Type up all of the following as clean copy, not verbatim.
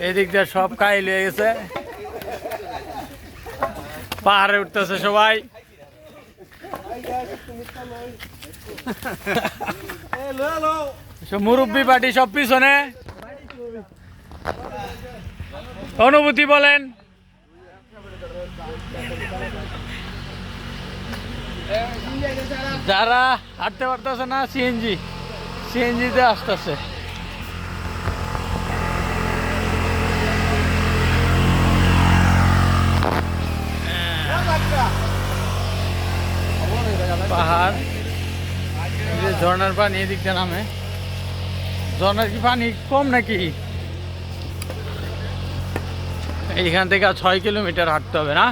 এদিক দিয়ে সব কাইল হয়ে গেছে, পাহাড়ে উঠতেছে সবাই। মুরব্বী পার্টি সব পিছনে। অনুভূতি বলেন। যারা হাঁটতে পারতেছে না সিএনজিতে আসতেছে। পাহাড়, ঝর্ণার পানি এদিকটা নামে। ঝর্ণার কি পানি কম নাকি? এইখান থেকে 6 কিলোমিটার হাঁটতে হবে না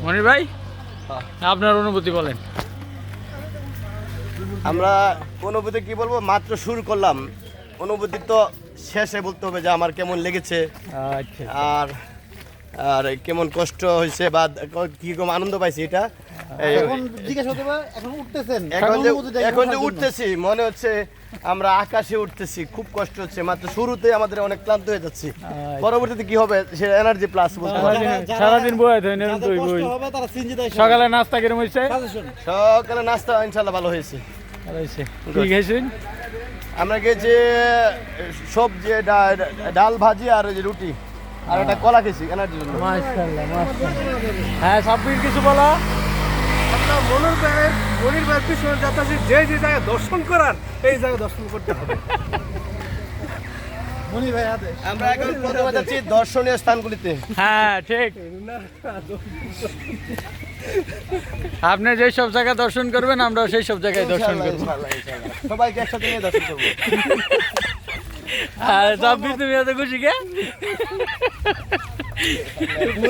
মনির ভাই? আপনার অনুভূতি বলেন। আমরা অনুভূতি কি বলবো, মাত্র শুরু করলাম, অনুভূতি তো শেষে বলতে হবে যে আমার কেমন লেগেছে, আচ্ছা, আর আর কেমন কষ্ট হয়েছে বা কিরকম আনন্দ পাইছি এটা এখন জিজ্ঞেস হতে পারে। এখন উঠতেছেন, এখন যে উঠতেছি মনে হচ্ছে আমরা আকাশে উঠতেছি, খুব কষ্ট হচ্ছে। মাত্র শুরুতে আমাদের অনেক ক্লান্ত হয়ে যাচ্ছি, পরবর্তীতে কি হবে সে এনার্জি প্লাস বলতে পারি। সারাদিন বই সকালে নাস্তা কিরম হয়েছে? সকালে নাস্তা ইনশাল্লাহ ভালো হয়েছে। কি খাইছেন? আমরা গেছি সবজি, ডাল ভাজি আর ওই যে রুটি আর একটা কলা খেয়েছি এনার্জির জন্য। মাশাআল্লাহ, মাশাআল্লাহ। হ্যাঁ, সাব্বির কিছু বলো। আমরা মনির ভাইয়ের পিছনে যাচ্ছি, যে যে জায়গায় দর্শন করার এই জায়গায় দর্শন করতে হবে। মনির ভাই আদেশ। আমরা এখন প্রথমে যাচ্ছি দর্শনীয় স্থানগুলিতে। হ্যাঁ ঠিক, আপনি যেই সব জায়গা দর্শন করবেন আমরা সেই সব জায়গায় দর্শন করবো। সবাইকে একসাথে নিয়ে দর্শন করবো। আর সাব্বির তুমি এত খুশি কে?